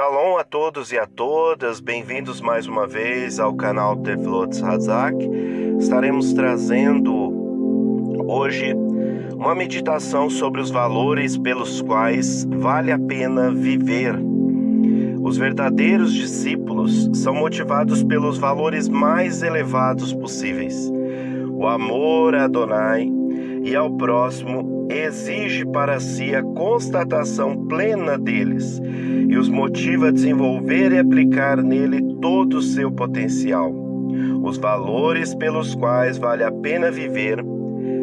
Shalom a todos e a todas, bem-vindos mais uma vez ao canal Tefilot Hazak. Estaremos trazendo hoje uma meditação sobre os valores pelos quais vale a pena viver. Os verdadeiros discípulos são motivados pelos valores mais elevados possíveis. O amor a Adonai e ao próximo exige para si a constatação plena deles e os motiva a desenvolver e aplicar nele todo o seu potencial. Os valores pelos quais vale a pena viver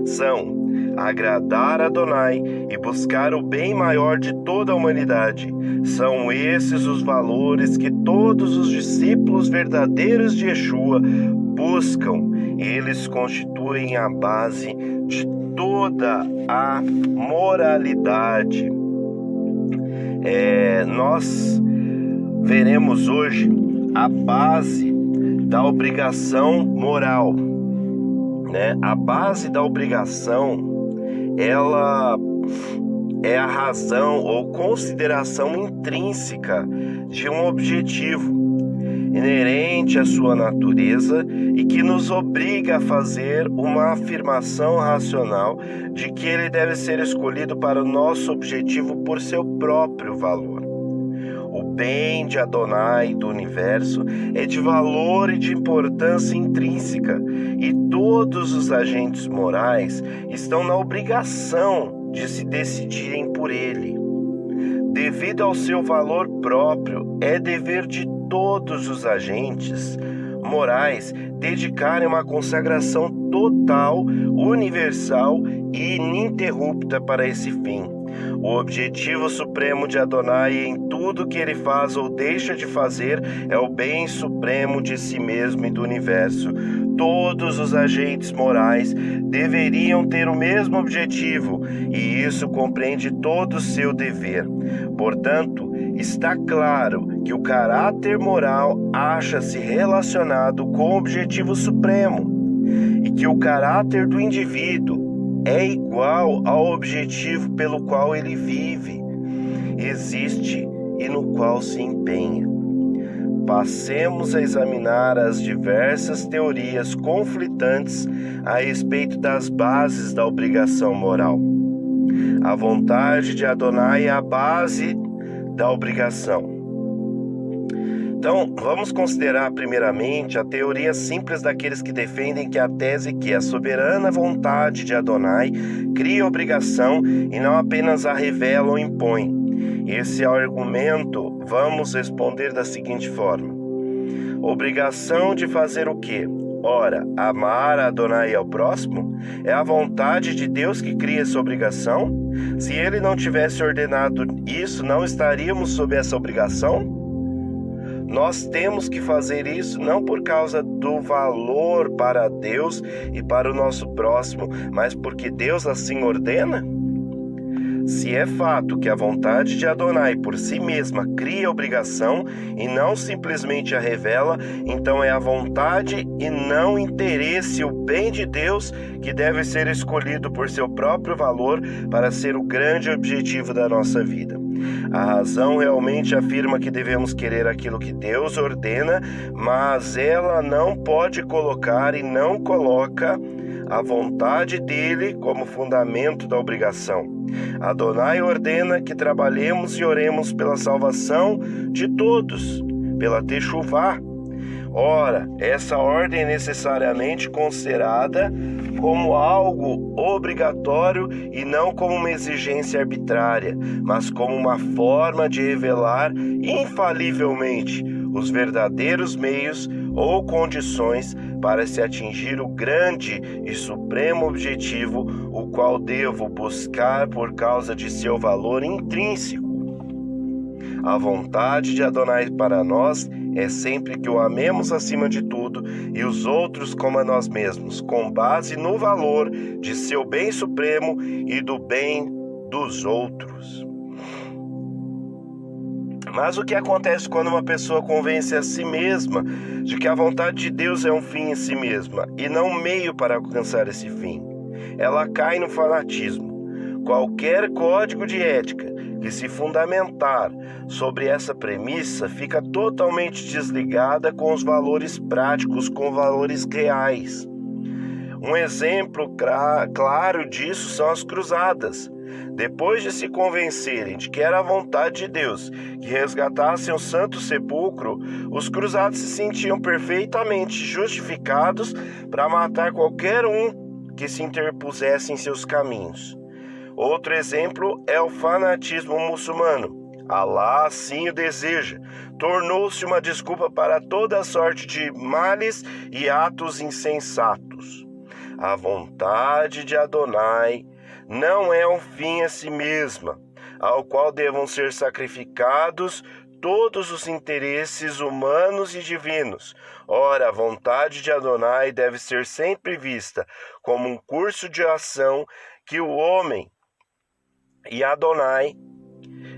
são agradar a Adonai e buscar o bem maior de toda a humanidade. São esses os valores que todos os discípulos verdadeiros de Yeshua buscam. Eles constituem a base de toda a moralidade. Nós veremos hoje a base da obrigação moral, né? A base da obrigação, ela é a razão ou consideração intrínseca de um objetivo inerente à sua natureza e que nos obriga a fazer uma afirmação racional de que ele deve ser escolhido para o nosso objetivo por seu próprio valor. O bem de Adonai do universo é de valor e de importância intrínseca, e todos os agentes morais estão na obrigação de se decidirem por ele. Devido ao seu valor próprio, é dever de todos os agentes morais dedicarem uma consagração total, universal e ininterrupta para esse fim. O objetivo supremo de Adonai em tudo que ele faz ou deixa de fazer é o bem supremo de si mesmo e do universo. Todos os agentes morais deveriam ter o mesmo objetivo, e isso compreende todo o seu dever. Portanto, está claro que o caráter moral acha-se relacionado com o objetivo supremo, e que o caráter do indivíduo é igual ao objetivo pelo qual ele vive, existe e no qual se empenha. Passemos a examinar as diversas teorias conflitantes a respeito das bases da obrigação moral. A vontade de Adonai é a base da obrigação. Então, vamos considerar primeiramente a teoria simples daqueles que defendem que a tese que a soberana vontade de Adonai cria obrigação e não apenas a revela ou impõe. Esse argumento vamos responder da seguinte forma: obrigação de fazer o quê? Ora, amar a Adonai e ao próximo? É a vontade de Deus que cria essa obrigação? Se ele não tivesse ordenado isso, não estaríamos sob essa obrigação? Nós temos que fazer isso não por causa do valor para Deus e para o nosso próximo, mas porque Deus assim ordena? Se é fato que a vontade de Adonai por si mesma cria obrigação e não simplesmente a revela, então é a vontade e não o interesse, o bem de Deus, que deve ser escolhido por seu próprio valor para ser o grande objetivo da nossa vida. A razão realmente afirma que devemos querer aquilo que Deus ordena, mas ela não pode colocar e não coloca a vontade dele como fundamento da obrigação. Adonai ordena que trabalhemos e oremos pela salvação de todos, pela Teshuvá. Ora, essa ordem é necessariamente considerada como algo obrigatório e não como uma exigência arbitrária, mas como uma forma de revelar infalivelmente os verdadeiros meios ou condições para se atingir o grande e supremo objetivo, o qual devo buscar por causa de seu valor intrínseco. A vontade de Adonai para nós é sempre que o amemos acima de tudo e os outros como a nós mesmos, com base no valor de seu bem supremo e do bem dos outros. Mas o que acontece quando uma pessoa convence a si mesma de que a vontade de Deus é um fim em si mesma e não um meio para alcançar esse fim? Ela cai no fanatismo. Qualquer código de ética que se fundamentar sobre essa premissa fica totalmente desligada com os valores práticos, com valores reais. Um exemplo claro disso são as cruzadas. Depois de se convencerem de que era a vontade de Deus que resgatassem o Santo Sepulcro, os cruzados se sentiam perfeitamente justificados para matar qualquer um que se interpusesse em seus caminhos. Outro exemplo é o fanatismo muçulmano. Alá assim o deseja. Tornou-se uma desculpa para toda sorte de males e atos insensatos. A vontade de Adonai não é um fim a si mesma, ao qual devam ser sacrificados todos os interesses humanos e divinos. Ora, a vontade de Adonai deve ser sempre vista como um curso de ação que o homem e Adonai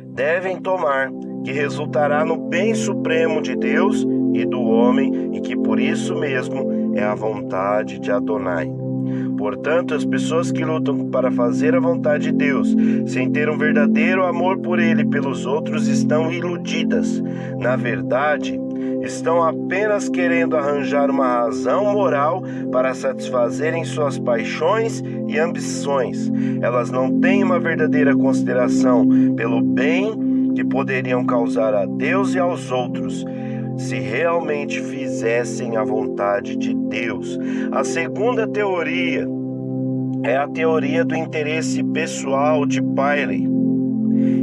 devem tomar, que resultará no bem supremo de Deus e do homem, e que por isso mesmo é a vontade de Adonai. Portanto, as pessoas que lutam para fazer a vontade de Deus, sem ter um verdadeiro amor por Ele e pelos outros, estão iludidas. Na verdade, estão apenas querendo arranjar uma razão moral para satisfazerem suas paixões e ambições. Elas não têm uma verdadeira consideração pelo bem que poderiam causar a Deus e aos outros, se realmente fizessem a vontade de Deus. A segunda teoria é a teoria do interesse pessoal de Piley.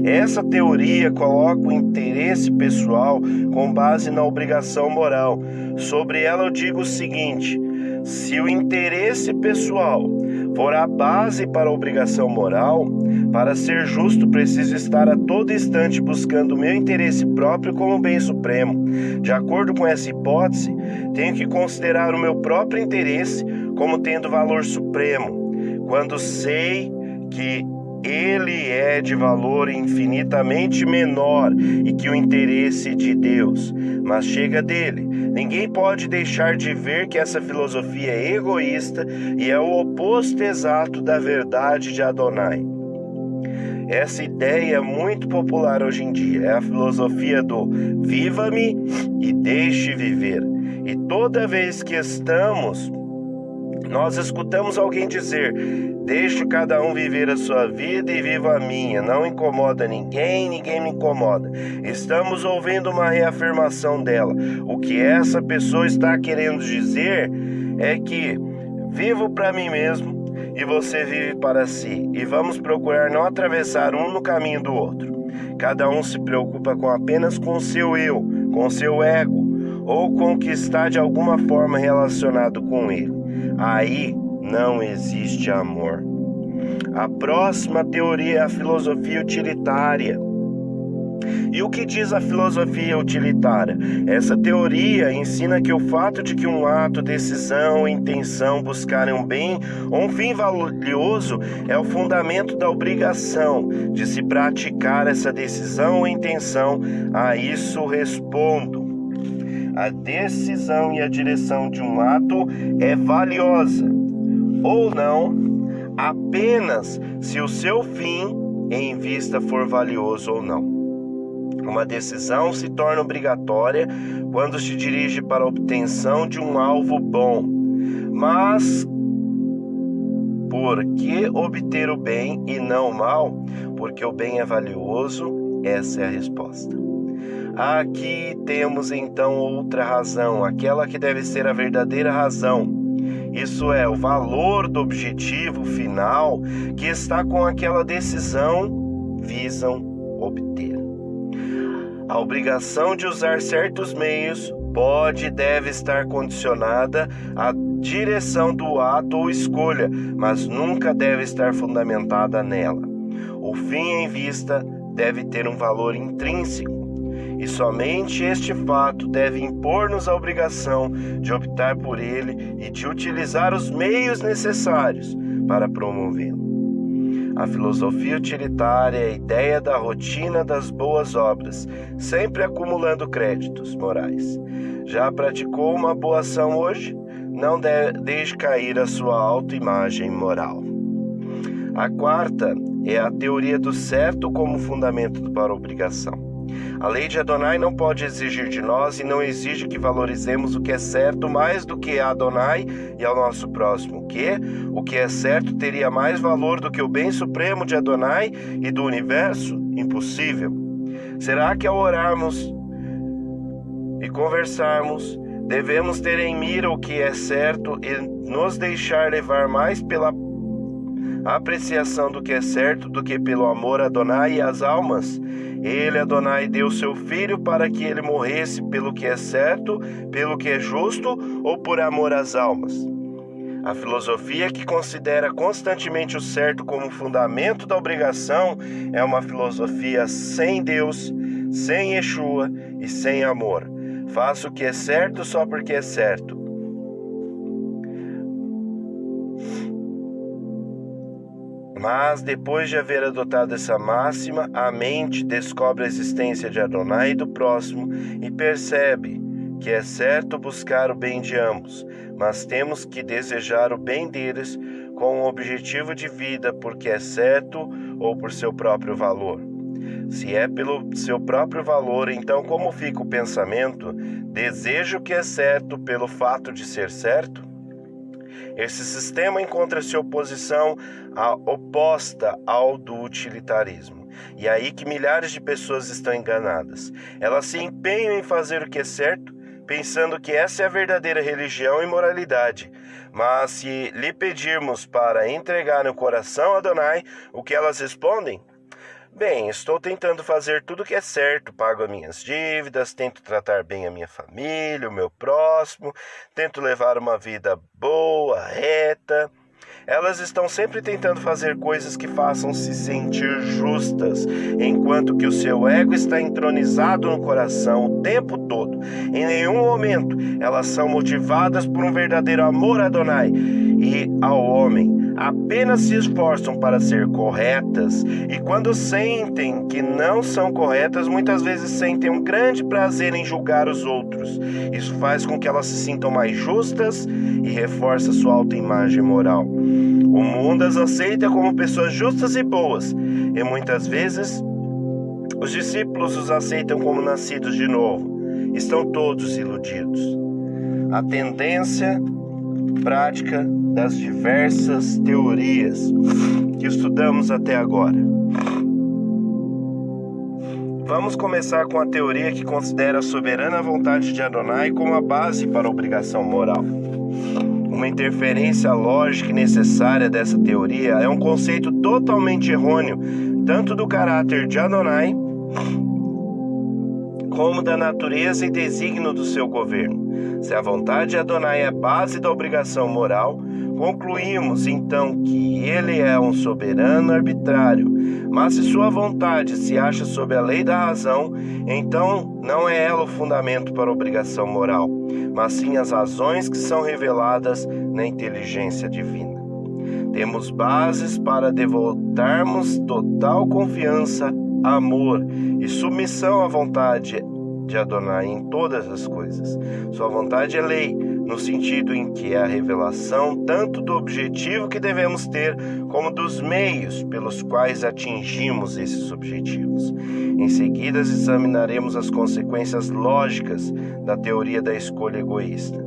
Essa teoria coloca o interesse pessoal com base na obrigação moral. Sobre ela eu digo o seguinte: se o interesse pessoal for a base para a obrigação moral, para ser justo preciso estar a todo instante buscando o meu interesse próprio como bem supremo. De acordo com essa hipótese, tenho que considerar o meu próprio interesse como tendo valor supremo, quando sei que ele é de valor infinitamente menor e que o interesse de Deus, mas chega dele. Ninguém pode deixar de ver que essa filosofia é egoísta e é o oposto exato da verdade de Adonai. Essa ideia é muito popular hoje em dia. É a filosofia do viva-me e deixe viver. E toda vez que nós escutamos alguém dizer: deixe cada um viver a sua vida e viva a minha, não incomoda ninguém, ninguém me incomoda. Estamos ouvindo uma reafirmação dela. O que essa pessoa está querendo dizer é que vivo para mim mesmo e você vive para si, e vamos procurar não atravessar um no caminho do outro. Cada um se preocupa apenas com o seu eu, com o seu ego, ou com o que está de alguma forma relacionado com ele. Aí não existe amor. A próxima teoria é a filosofia utilitária. E o que diz a filosofia utilitária? Essa teoria ensina que o fato de que um ato, decisão ou intenção buscarem um bem ou um fim valioso é o fundamento da obrigação de se praticar essa decisão ou intenção. A isso respondo: a decisão e a direção de um ato é valiosa ou não apenas se o seu fim em vista for valioso ou não. Uma decisão se torna obrigatória quando se dirige para a obtenção de um alvo bom. Mas por que obter o bem e não o mal? Porque o bem é valioso? Essa é a resposta. Aqui temos então outra razão, aquela que deve ser a verdadeira razão. Isso é, o valor do objetivo final que está com aquela decisão visam obter. A obrigação de usar certos meios pode e deve estar condicionada à direção do ato ou escolha, mas nunca deve estar fundamentada nela. O fim em vista deve ter um valor intrínseco, e somente este fato deve impor-nos a obrigação de optar por ele e de utilizar os meios necessários para promovê-lo. A filosofia utilitária é a ideia da rotina das boas obras, sempre acumulando créditos morais. Já praticou uma boa ação hoje? Não deixe cair a sua autoimagem moral. A quarta é a teoria do certo como fundamento para a obrigação. A lei de Adonai não pode exigir de nós e não exige que valorizemos o que é certo mais do que a Adonai e ao nosso próximo. O que é certo teria mais valor do que o bem supremo de Adonai e do universo? Impossível. Será que ao orarmos e conversarmos, devemos ter em mira o que é certo e nos deixar levar mais pela apreciação do que é certo do que pelo amor a Adonai e às almas? Ele, Adonai, deu seu Filho para que ele morresse pelo que é certo, pelo que é justo ou por amor às almas? A filosofia que considera constantemente o certo como fundamento da obrigação é uma filosofia sem Deus, sem Yeshua e sem amor. Faça o que é certo só porque é certo. Mas, depois de haver adotado essa máxima, a mente descobre a existência de Adonai e do próximo e percebe que é certo buscar o bem de ambos, mas temos que desejar o bem deles com um objetivo de vida porque é certo ou por seu próprio valor. Se é pelo seu próprio valor, então como fica o pensamento? Desejo o que é certo pelo fato de ser certo? Esse sistema encontra-se oposição oposta ao do utilitarismo. E é aí que milhares de pessoas estão enganadas. Elas se empenham em fazer o que é certo, pensando que essa é a verdadeira religião e moralidade. Mas se lhe pedirmos para entregar no coração a Adonai, o que elas respondem? Bem, estou tentando fazer tudo o que é certo, pago as minhas dívidas, tento tratar bem a minha família, o meu próximo, tento levar uma vida boa, reta. Elas estão sempre tentando fazer coisas que façam se sentir justas, enquanto que o seu ego está entronizado no coração o tempo todo. Em nenhum momento elas são motivadas por um verdadeiro amor a Adonai e ao homem. Apenas se esforçam para ser corretas e quando sentem que não são corretas, muitas vezes sentem um grande prazer em julgar os outros. Isso faz com que elas se sintam mais justas e reforça sua autoimagem moral. O mundo as aceita como pessoas justas e boas e muitas vezes os discípulos os aceitam como nascidos de novo. Estão todos iludidos. A tendência prática das diversas teorias que estudamos até agora. Vamos começar com a teoria que considera a soberana vontade de Adonai como a base para a obrigação moral. Uma interferência lógica e necessária dessa teoria é um conceito totalmente errôneo, tanto do caráter de Adonai como da natureza e desígnio do seu governo. Se a vontade de Adonai é a base da obrigação moral, concluímos então que ele é um soberano arbitrário. Mas se sua vontade se acha sob a lei da razão, então não é ela o fundamento para a obrigação moral, mas sim as razões que são reveladas na inteligência divina. Temos bases para devotarmos total confiança, amor e submissão à vontade de Adonai em todas as coisas. Sua vontade é lei, no sentido em que é a revelação tanto do objetivo que devemos ter, como dos meios pelos quais atingimos esses objetivos. Em seguida, examinaremos as consequências lógicas da teoria da escolha egoísta.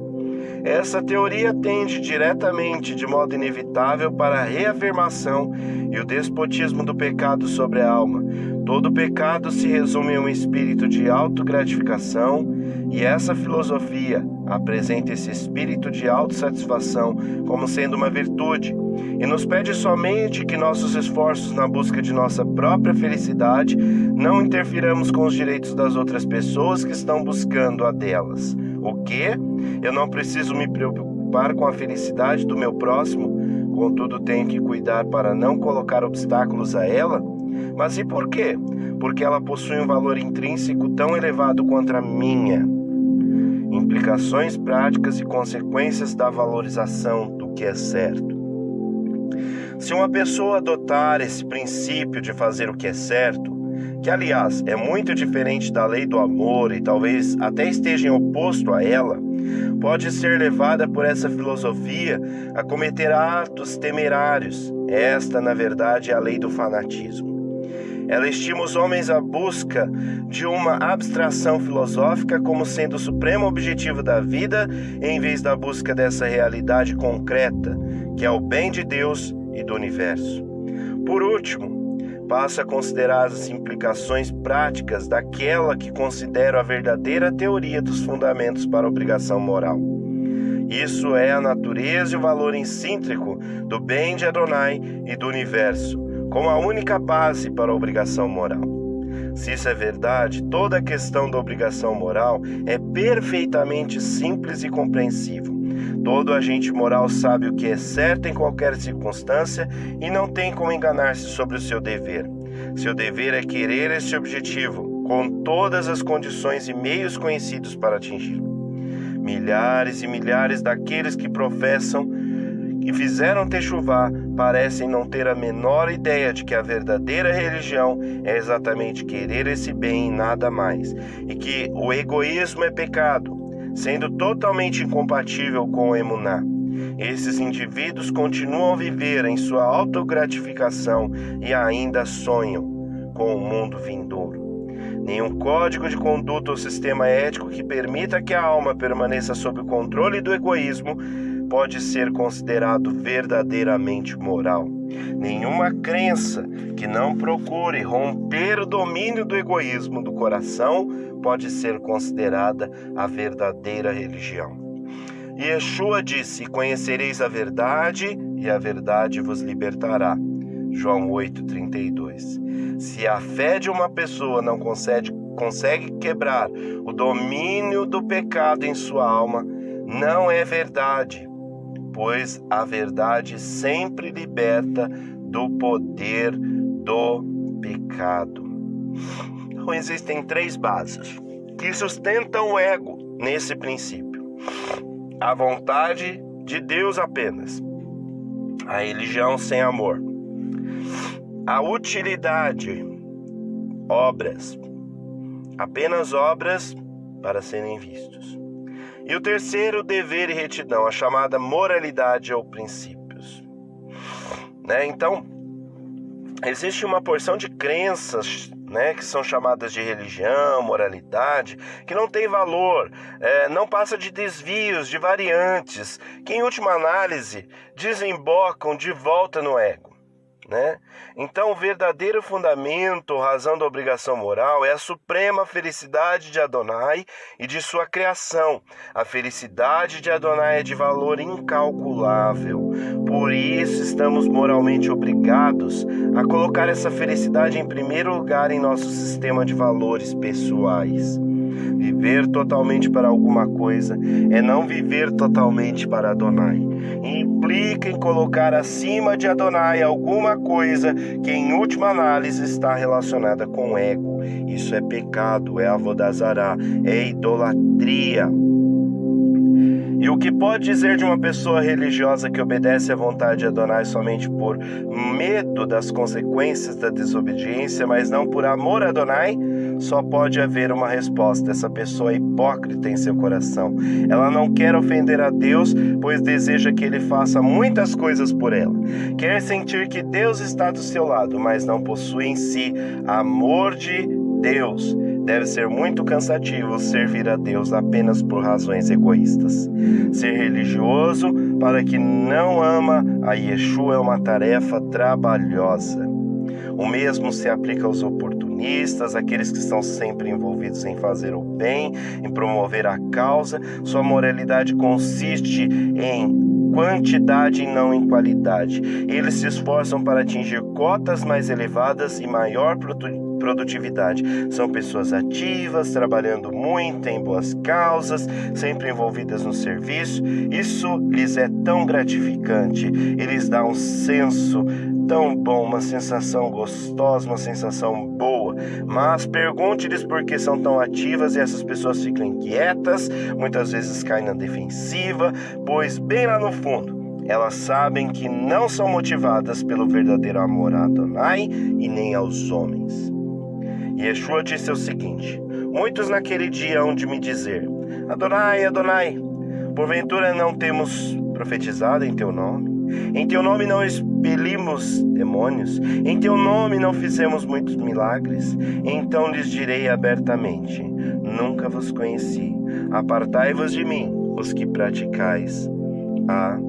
Essa teoria tende diretamente, de modo inevitável, para a reafirmação e o despotismo do pecado sobre a alma. Todo pecado se resume em um espírito de autogratificação, e essa filosofia apresenta esse espírito de autossatisfação como sendo uma virtude, e nos pede somente que nossos esforços na busca de nossa própria felicidade não interfiramos com os direitos das outras pessoas que estão buscando a delas. O quê? Eu não preciso me preocupar com a felicidade do meu próximo, contudo tenho que cuidar para não colocar obstáculos a ela? Mas e por quê? Porque ela possui um valor intrínseco tão elevado quanto a minha. Implicações práticas e consequências da valorização do que é certo. Se uma pessoa adotar esse princípio de fazer o que é certo, que aliás é muito diferente da lei do amor e talvez até esteja oposto a ela, pode ser levada por essa filosofia a cometer atos temerários. Esta, na verdade, é a lei do fanatismo. Ela estima os homens à busca de uma abstração filosófica como sendo o supremo objetivo da vida, em vez da busca dessa realidade concreta, que é o bem de Deus e do universo. Por último, passa a considerar as implicações práticas daquela que considero a verdadeira teoria dos fundamentos para a obrigação moral. Isso é a natureza e o valor intrínseco do bem de Adonai e do universo, como a única base para a obrigação moral. Se isso é verdade, toda a questão da obrigação moral é perfeitamente simples e compreensível. Todo agente moral sabe o que é certo em qualquer circunstância e não tem como enganar-se sobre o seu dever. Seu dever é querer esse objetivo, com todas as condições e meios conhecidos para atingir. Milhares e milhares daqueles que professam que fizeram techuvá parecem não ter a menor ideia de que a verdadeira religião é exatamente querer esse bem e nada mais, e que o egoísmo é pecado, sendo totalmente incompatível com o emuná. Esses indivíduos continuam a viver em sua autogratificação e ainda sonham com o mundo vindouro. Nenhum código de conduta ou sistema ético que permita que a alma permaneça sob o controle do egoísmo pode ser considerado verdadeiramente moral. Nenhuma crença que não procure romper o domínio do egoísmo do coração pode ser considerada a verdadeira religião. Yeshua disse: conhecereis a verdade e a verdade vos libertará. João 8,32. Se a fé de uma pessoa não consegue quebrar o domínio do pecado em sua alma, não é verdade, pois a verdade sempre liberta do poder do pecado. Então, existem 3 bases que sustentam o ego nesse princípio: a vontade de Deus apenas, a religião sem amor, a utilidade, obras, apenas obras para serem vistos. E o terceiro, dever e retidão, a chamada moralidade ou princípios. Então, existe uma porção de crenças, que são chamadas de religião, moralidade, que não tem valor, não passa de desvios, de variantes, que em última análise desembocam de volta no ego. Então, o verdadeiro fundamento ou razão da obrigação moral é a suprema felicidade de Adonai e de sua criação. A felicidade de Adonai é de valor incalculável. Por isso, estamos moralmente obrigados a colocar essa felicidade em primeiro lugar em nosso sistema de valores pessoais. Viver totalmente para alguma coisa é não viver totalmente para Adonai. Implica em colocar acima de Adonai alguma coisa que em última análise está relacionada com o ego. Isso é pecado, é avodazará, é idolatria. E o que pode dizer de uma pessoa religiosa que obedece à vontade de Adonai somente por medo das consequências da desobediência, mas não por amor a Adonai? Só pode haver uma resposta: essa pessoa é hipócrita em seu coração. Ela não quer ofender a Deus, pois deseja que Ele faça muitas coisas por ela. Quer sentir que Deus está do seu lado, mas não possui em si amor de Deus. Deve ser muito cansativo servir a Deus apenas por razões egoístas. Ser religioso para que não ama a Yeshua é uma tarefa trabalhosa. O mesmo se aplica aos oportunistas, aqueles que estão sempre envolvidos em fazer o bem, em promover a causa. Sua moralidade consiste em quantidade e não em qualidade. Eles se esforçam para atingir cotas mais elevadas e maior produtividade. São pessoas ativas, trabalhando muito em boas causas, sempre envolvidas no serviço. Isso lhes é tão gratificante. Eles dão um senso tão bom, uma sensação gostosa, uma sensação boa. Mas pergunte-lhes por que são tão ativas e essas pessoas ficam inquietas, muitas vezes caem na defensiva, pois bem lá no fundo elas sabem que não são motivadas pelo verdadeiro amor a Adonai e nem aos homens. Yeshua disse o seguinte: muitos naquele dia hão de me dizer: Adonai, Adonai, Porventura não temos profetizado em teu nome? Em teu nome não expelimos demônios? Em teu nome não fizemos muitos milagres? Então lhes direi abertamente: nunca vos conheci. Apartai-vos de mim, os que praticais a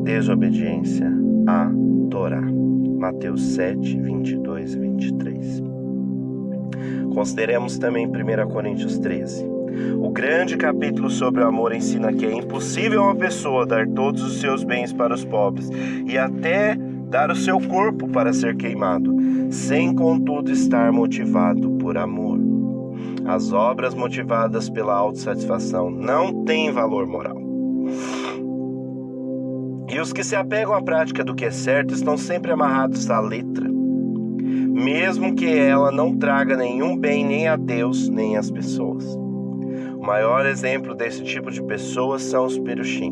desobediência à Torá. Mateus 7, 22 e 23. Consideremos também 1 Coríntios 13. O grande capítulo sobre o amor ensina que é impossível uma pessoa dar todos os seus bens para os pobres e até dar o seu corpo para ser queimado, sem contudo estar motivado por amor. As obras motivadas pela autossatisfação não têm valor moral. E os que se apegam à prática do que é certo estão sempre amarrados à letra, mesmo que ela não traga nenhum bem nem a Deus nem às pessoas. O maior exemplo desse tipo de pessoas são os perushim.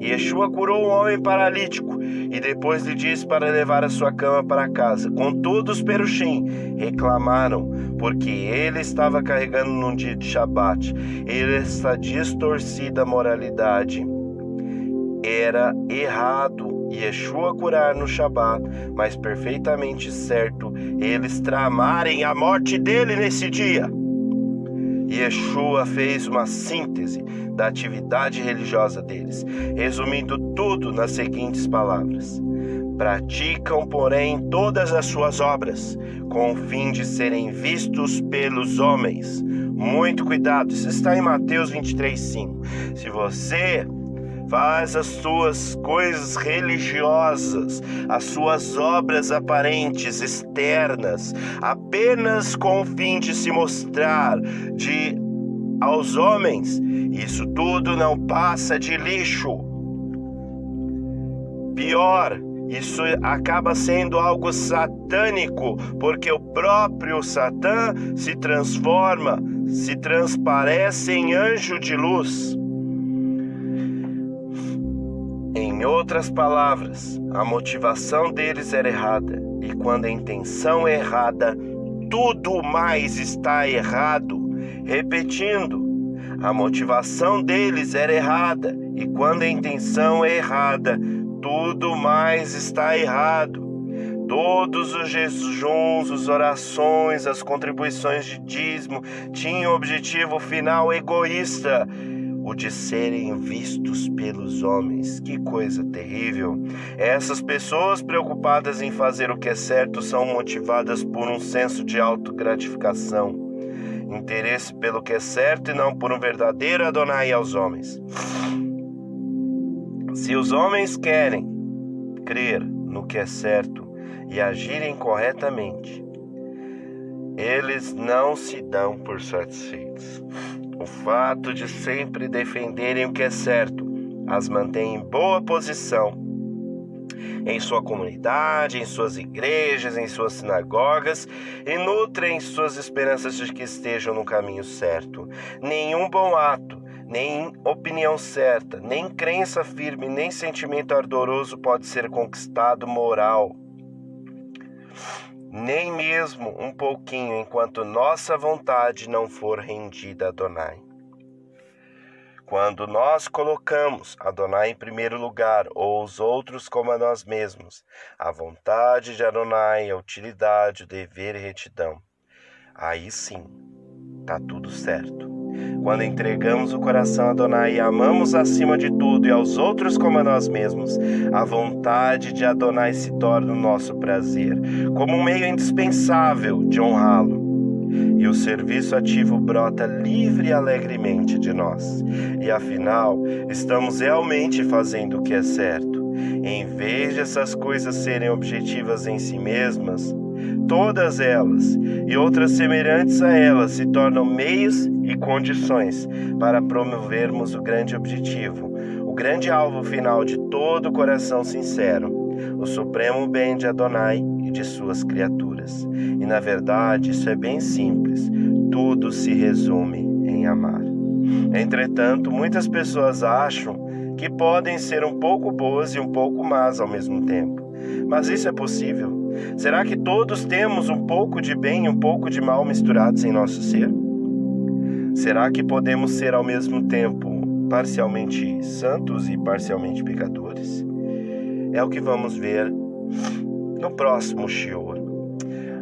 Yeshua curou um homem paralítico e depois lhe disse para levar a sua cama para casa. Contudo, os perushim reclamaram porque ele estava carregando num dia de Shabat. Essa distorcida moralidade era errado Yeshua curar no Shabat, mas perfeitamente certo eles tramarem a morte dele nesse dia. Yeshua fez uma síntese da atividade religiosa deles, resumindo tudo nas seguintes palavras: praticam, porém, todas as suas obras, com o fim de serem vistos pelos homens. Muito cuidado, isso está em Mateus 23:5. Se você faz as suas coisas religiosas, as suas obras aparentes, externas, apenas com o fim de se mostrar aos homens, isso tudo não passa de lixo. Pior, isso acaba sendo algo satânico, porque o próprio Satã se transparece em anjo de luz. Em outras palavras, a motivação deles era errada, e quando a intenção é errada, tudo mais está errado. Repetindo, a motivação deles era errada, e quando a intenção é errada, tudo mais está errado. Todos os jejuns, as orações, as contribuições de dízimo tinham o objetivo final egoísta, o de serem vistos pelos homens. Que coisa terrível! Essas pessoas preocupadas em fazer o que é certo são motivadas por um senso de autogratificação, interesse pelo que é certo e não por um verdadeiro Adonai aos homens. Se os homens querem crer no que é certo e agirem corretamente, eles não se dão por satisfeitos. O fato de sempre defenderem o que é certo as mantém em boa posição em sua comunidade, em suas igrejas, em suas sinagogas, e nutrem suas esperanças de que estejam no caminho certo. Nenhum bom ato, nem opinião certa, nem crença firme, nem sentimento ardoroso pode ser conquistado moral, nem mesmo um pouquinho, enquanto nossa vontade não for rendida a Adonai. Quando nós colocamos Adonai em primeiro lugar, ou os outros como a nós mesmos, a vontade de Adonai, a utilidade, o dever e retidão, aí sim, está tudo certo. Quando entregamos o coração a Adonai e amamos acima de tudo e aos outros como a nós mesmos, a vontade de Adonai se torna o nosso prazer, como um meio indispensável de honrá-lo. E o serviço ativo brota livre e alegremente de nós. E afinal, estamos realmente fazendo o que é certo. Em vez de essas coisas serem objetivas em si mesmas, todas elas e outras semelhantes a elas se tornam meios e condições para promovermos o grande objetivo, o grande alvo final de todo o coração sincero, o supremo bem de Adonai e de suas criaturas. E na verdade isso é bem simples, tudo se resume em amar. Entretanto, muitas pessoas acham que podem ser um pouco boas e um pouco más ao mesmo tempo. Mas isso é possível? Será que todos temos um pouco de bem e um pouco de mal misturados em nosso ser? Será que podemos ser ao mesmo tempo parcialmente santos e parcialmente pecadores. É o que vamos ver no próximo Shiur.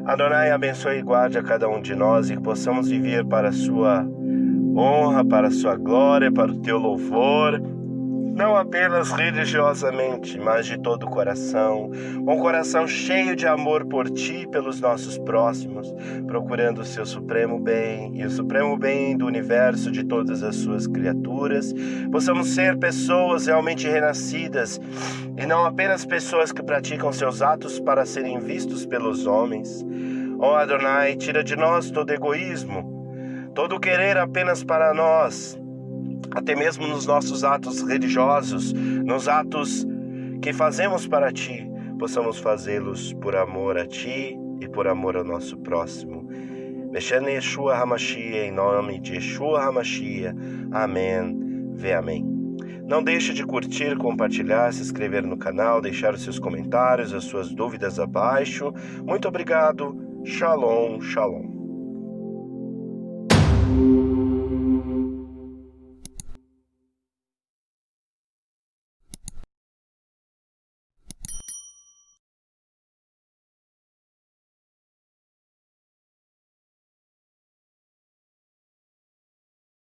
Adonai abençoe e guarde a cada um de nós e que possamos viver para a sua honra, para a sua glória, para o teu louvor, não apenas religiosamente, mas de todo o coração, um coração cheio de amor por ti e pelos nossos próximos, procurando o seu supremo bem e o supremo bem do universo, de todas as suas criaturas. Possamos ser pessoas realmente renascidas e não apenas pessoas que praticam seus atos para serem vistos pelos homens. Ó Adonai, tira de nós todo egoísmo, todo querer apenas para nós, até mesmo nos nossos atos religiosos, nos atos que fazemos para Ti, possamos fazê-los por amor a Ti e por amor ao nosso próximo. Mexendo em Yeshua HaMashiach, em nome de Yeshua HaMashiach. Amém. Vê amém. Não deixe de curtir, compartilhar, se inscrever no canal, deixar os seus comentários, as suas dúvidas abaixo. Muito obrigado. Shalom, shalom.